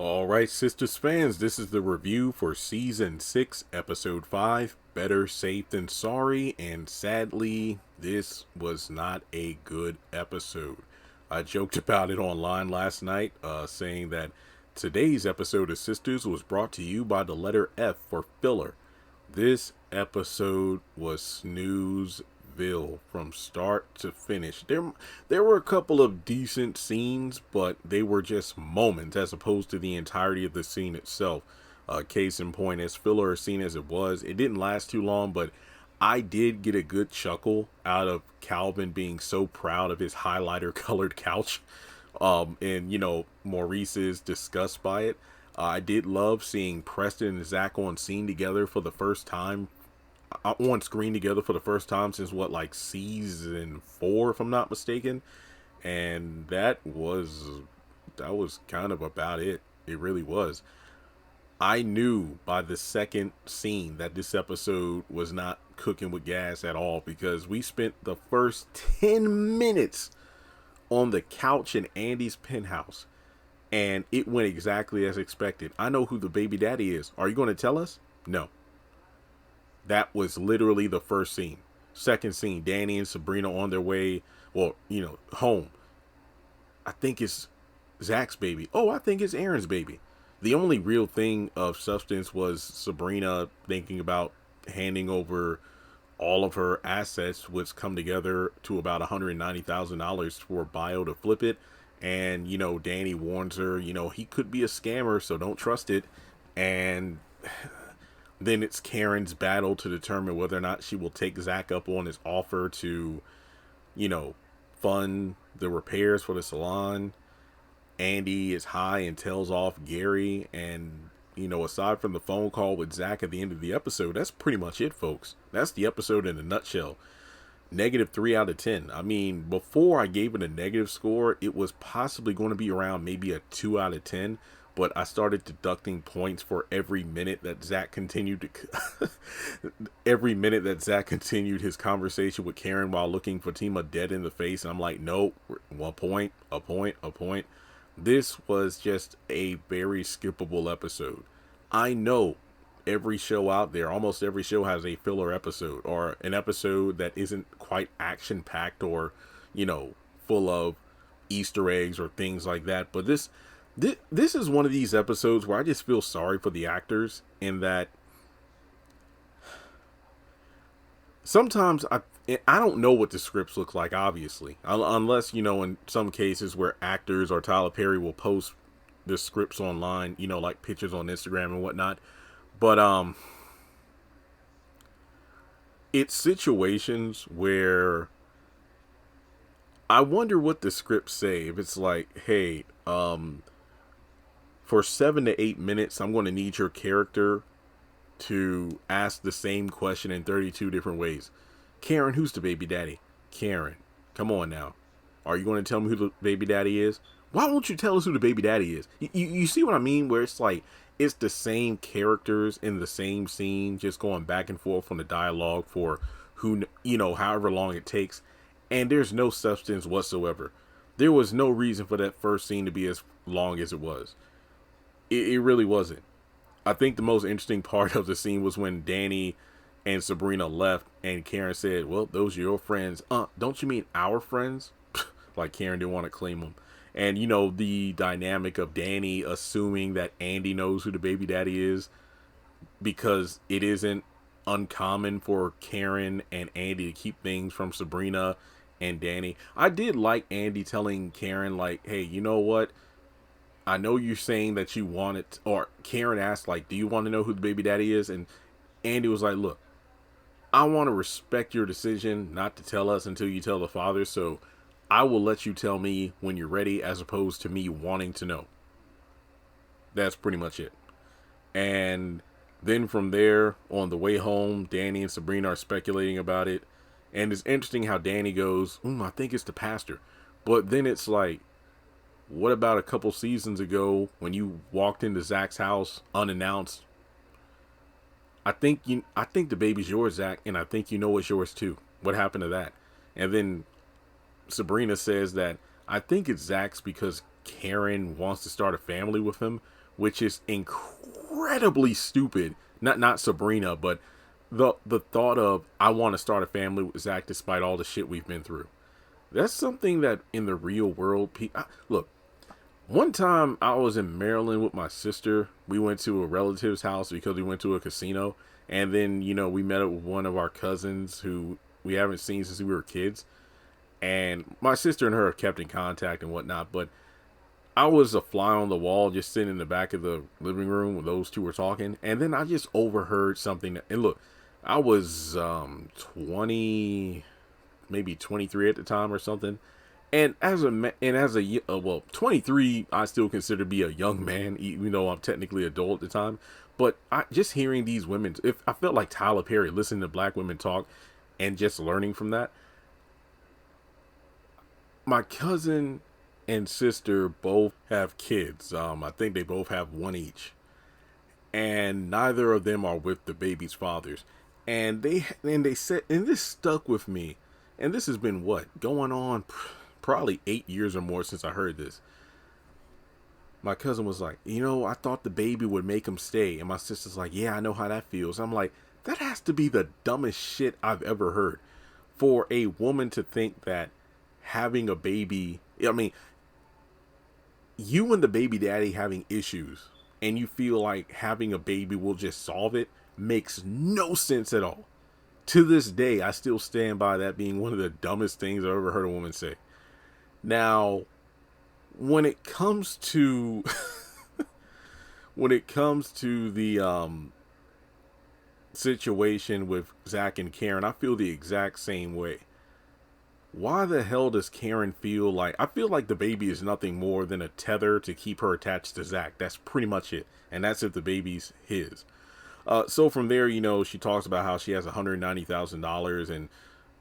All right, Sistas fans, this is the review for Season 6, Episode 5, Better Safe Than Sorry, and sadly, this was not a good episode. I joked about it online last night, saying that today's episode of Sisters was brought to you by the letter F for filler. This episode was snoozeville from start to finish. There were a couple of decent scenes, but they were just moments as opposed to the entirety of the scene itself. Case in point, as filler a scene as it was, it didn't last too long, but I did get a good chuckle out of Calvin being so proud of his highlighter colored couch. And Maurice's disgust by it. I did love seeing Preston and Zach on scene together for the first time, on screen together for the first time since season 4, if I'm not mistaken. And that was kind of about it. It really was. I knew by the second scene that this episode was not cooking with gas at all, because we spent the first 10 minutes on the couch in Andy's penthouse, and it went exactly as expected. I know who the baby daddy is. Are you going to tell us? No. That was literally the first scene. Second scene, Danny and Sabrina on their way, home. I think it's Zach's baby. Oh, I think it's Aaron's baby. The only real thing of substance was Sabrina thinking about handing over all of her assets, which come together to about $190,000 for Bio to flip it. And, Danny warns her, he could be a scammer, so don't trust it. And then it's Karen's battle to determine whether or not she will take Zach up on his offer to, fund the repairs for the salon. Andy is high and tells off Gary. And, aside from the phone call with Zach at the end of the episode, that's pretty much it, folks. That's the episode in a nutshell. -3 out of 10. I mean, before I gave it a negative score, it was possibly going to be around maybe a 2 out of 10. But I started deducting points for every minute that Zach continued his conversation with Karen while looking Fatima dead in the face. And I'm like, nope, 1 point, a point, a point. This was just a very skippable episode. I know every show out there, almost every show has a filler episode or an episode that isn't quite action packed or, full of Easter eggs or things like that. But this is one of these episodes where I just feel sorry for the actors, in that sometimes I don't know what the scripts look like, obviously, unless, in some cases where actors or Tyler Perry will post the scripts online, like pictures on Instagram and whatnot. But it's situations where I wonder what the scripts say. If it's like, hey, for 7 to 8 minutes, I'm going to need your character to ask the same question in 32 different ways. Karen, who's the baby daddy? Karen, come on now. Are you going to tell me who the baby daddy is? Why won't you tell us who the baby daddy is? You see what I mean? Where it's like, it's the same characters in the same scene, just going back and forth on the dialogue for however long it takes. And there's no substance whatsoever. There was no reason for that first scene to be as long as it was. It really wasn't. I think the most interesting part of the scene was when Danny and Sabrina left and Karen said, well, those are your friends. Don't you mean our friends? Like Karen didn't want to claim them. And, the dynamic of Danny assuming that Andy knows who the baby daddy is, because it isn't uncommon for Karen and Andy to keep things from Sabrina and Danny. I did like Andy telling Karen, like, hey, you know what? I know you're saying that you want it, or Karen asked, like, do you want to know who the baby daddy is? And Andy was like, look, I want to respect your decision not to tell us until you tell the father, so I will let you tell me when you're ready, as opposed to me wanting to know. That's pretty much it. And then from there, on the way home, Danny and Sabrina are speculating about it. And it's interesting how Danny goes, I think it's the pastor. But then it's like, what about a couple seasons ago when you walked into Zach's house unannounced? I think the baby's yours, Zach, and I think you know it's yours too. What happened to that? And then Sabrina says that I think it's Zach's because Karen wants to start a family with him, which is incredibly stupid. Not Sabrina, but the thought of I want to start a family with Zach despite all the shit we've been through. That's something that in the real world, look. One time I was in Maryland with my sister. We went to a relative's house because we went to a casino, and then we met up with one of our cousins who we haven't seen since we were kids. And my sister and her have kept in contact and whatnot, but I was a fly on the wall just sitting in the back of the living room when those two were talking. And then I just overheard something. And look, I was 20, maybe 23 at the time or something. And as a 23, I still consider to be a young man, even though I'm technically adult at the time. But just hearing these women, if I felt like Tyler Perry listening to black women talk and just learning from that. My cousin and sister both have kids. I think they both have one each, and neither of them are with the baby's fathers. And they said, and this stuck with me. And this has been going on probably 8 years or more since I heard this. My cousin was like, I thought the baby would make him stay. And my sister's like, yeah, I know how that feels. I'm like, that has to be the dumbest shit I've ever heard. For a woman to think that having a baby, I mean, you and the baby daddy having issues and you feel like having a baby will just solve it makes no sense at all. To this day, I still stand by that being one of the dumbest things I've ever heard a woman say. Now, when it comes to the situation with Zach and Karen, I feel the exact same way. Why the hell does Karen feel like... I feel like the baby is nothing more than a tether to keep her attached to Zach. That's pretty much it. And that's if the baby's his. So from there, she talks about how she has $190,000 and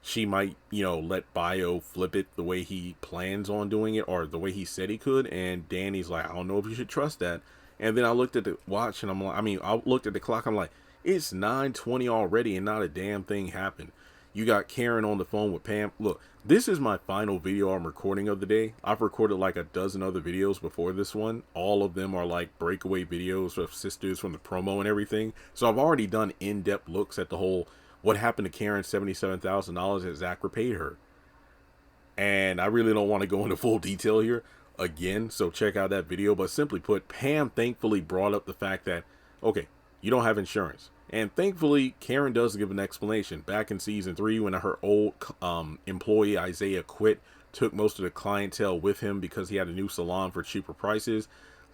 she might, let Bio flip it the way he plans on doing it or the way he said he could. And Danny's like, I don't know if you should trust that. And then I looked at the watch and I looked at the clock. I'm like, it's 9:20 already and not a damn thing happened. You got Karen on the phone with Pam. Look, this is my final video I'm recording of the day. I've recorded like a dozen other videos before this one. All of them are like breakaway videos of sisters from the promo and everything. So I've already done in-depth looks at the whole what happened to Karen's $77,000 that Zach repaid her. And I really don't want to go into full detail here again, so check out that video. But simply put, Pam thankfully brought up the fact that, okay, you don't have insurance. And thankfully, Karen does give an explanation. Back in season 3, when her old employee Isaiah quit, took most of the clientele with him because he had a new salon for cheaper prices,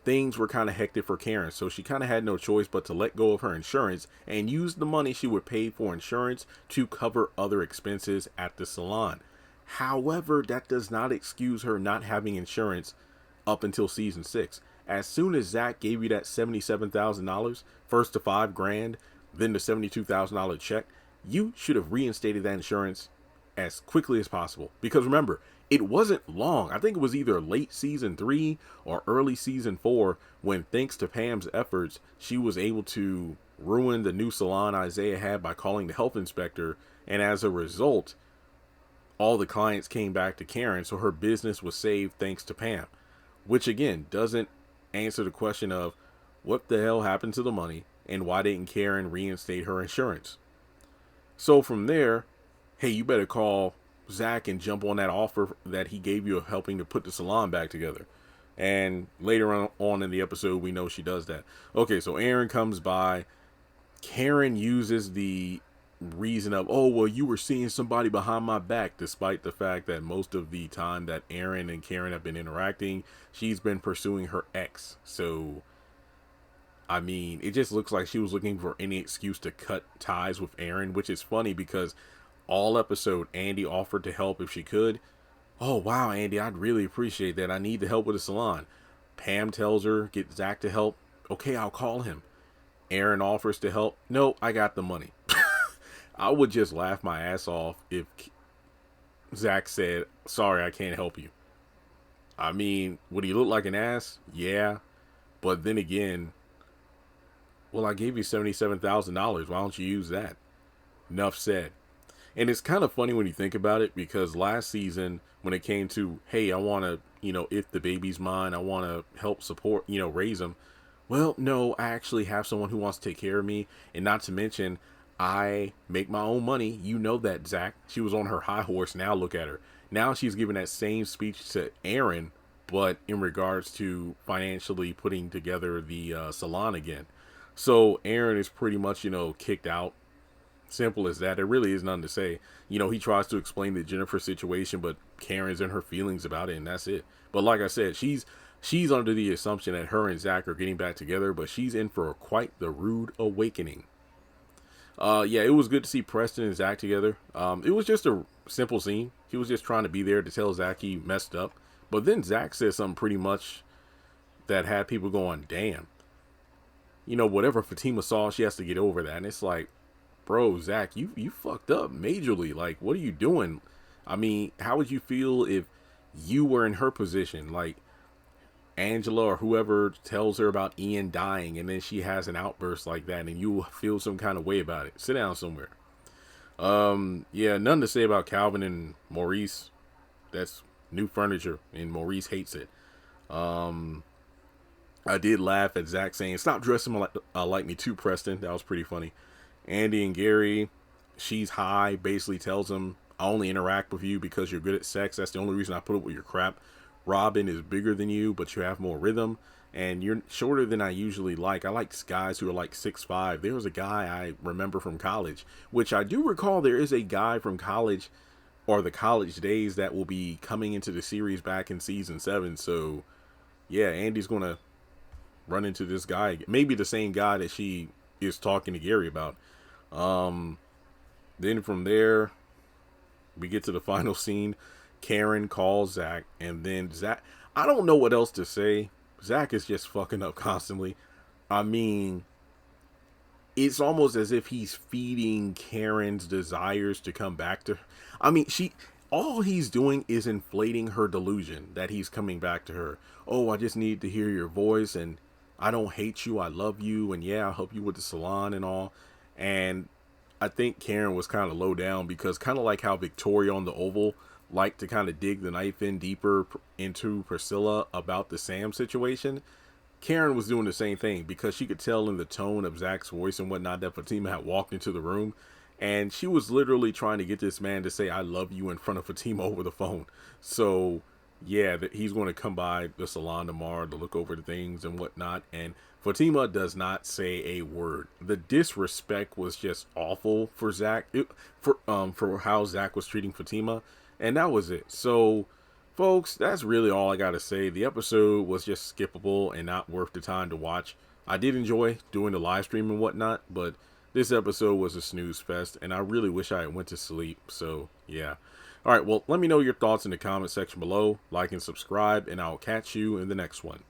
things were kind of hectic for Karen. So she kind of had no choice but to let go of her insurance and use the money she would pay for insurance to cover other expenses at the salon. However, that does not excuse her not having insurance up until season 6. As soon as Zach gave you that $77,000, first to $5,000, then the $72,000 check, you should have reinstated that insurance as quickly as possible. Because remember, it wasn't long. I think it was either late season 3 or early season 4 when, thanks to Pam's efforts, she was able to ruin the new salon Isaiah had by calling the health inspector. And as a result, all the clients came back to Karen. So her business was saved thanks to Pam. Which again, doesn't answer the question of what the hell happened to the money and why didn't Karen reinstate her insurance. So from there, hey, you better call Zach and jump on that offer that he gave you of helping to put the salon back together. And later on in the episode, we know she does that. Okay, so Aaron comes by. Karen uses the reason of, oh, well, you were seeing somebody behind my back, despite the fact that most of the time that Aaron and Karen have been interacting, she's been pursuing her ex. So, I mean, it just looks like she was looking for any excuse to cut ties with Aaron, which is funny because all episode, Andy offered to help if she could. Oh, wow, Andy, I'd really appreciate that. I need the help with the salon. Pam tells her, get Zach to help. Okay, I'll call him. Aaron offers to help. No, I got the money. I would just laugh my ass off if Zach said, sorry, I can't help you. I mean, would he look like an ass? Yeah. But then again, well, I gave you $77,000. Why don't you use that? Enough said. And it's kind of funny when you think about it, because last season, when it came to, hey, I want to if the baby's mine, I want to help support, raise him. Well, no, I actually have someone who wants to take care of me. And not to mention, I make my own money. You know that, Zach. She was on her high horse. Now look at her. Now she's giving that same speech to Aaron, but in regards to financially putting together the salon again. So Aaron is pretty much, kicked out. Simple as that. There really is nothing to say. He tries to explain the Jennifer situation, but Karen's in her feelings about it, and that's it. But like I said, she's under the assumption that her and Zach are getting back together, but she's in for quite the rude awakening. Yeah, it was good to see Preston and Zach together. It was just a simple scene. He was just trying to be there to tell Zach he messed up. But then Zach said something pretty much that had people going, damn. Whatever Fatima saw, she has to get over that. And it's like, bro, Zach, you fucked up majorly. Like, what are you doing? I mean, how would you feel if you were in her position? Like, Angela or whoever tells her about Ian dying, and then she has an outburst like that, and you feel some kind of way about it. Sit down somewhere. Yeah, nothing to say about Calvin and Maurice. That's new furniture, and Maurice hates it. I did laugh at Zach saying, "Stop dressing like me too, Preston." That was pretty funny. Andy and Gary, she's high, basically tells him, "I only interact with you because you're good at sex. That's the only reason I put up with your crap. Robin is bigger than you, but you have more rhythm, and you're shorter than I usually like. I like guys who are like 6'5". There was a guy I remember from college, which I do recall there is a guy from college or the college days that will be coming into the series back in season 7. So yeah, Andy's going to run into this guy, maybe the same guy that she is talking to Gary about. Then from there, we get to the final scene. Karen calls Zach, and then Zach, I don't know what else to say. Zach is just fucking up constantly. I mean, it's almost as if he's feeding Karen's desires to come back to her. I mean, all he's doing is inflating her delusion that he's coming back to her. Oh, I just need to hear your voice, and I don't hate you, I love you, and yeah, I'll help you with the salon and all. And I think Karen was kind of low down, because kind of like how Victoria on the Oval liked to kind of dig the knife in deeper into Priscilla about the Sam situation, Karen was doing the same thing, because she could tell in the tone of Zach's voice and whatnot that Fatima had walked into the room, and she was literally trying to get this man to say I love you in front of Fatima over the phone. So yeah, that he's going to come by the salon tomorrow to look over the things and whatnot, and Fatima does not say a word. The disrespect was just awful for Zach, for how Zach was treating Fatima, and that was it. So folks, that's really all I gotta say. The episode was just skippable and not worth the time to watch. I did enjoy doing the live stream and whatnot, but this episode was a snooze fest, and I really wish I had went to sleep. So yeah. All right, well, let me know your thoughts in the comment section below. Like and subscribe, and I'll catch you in the next one.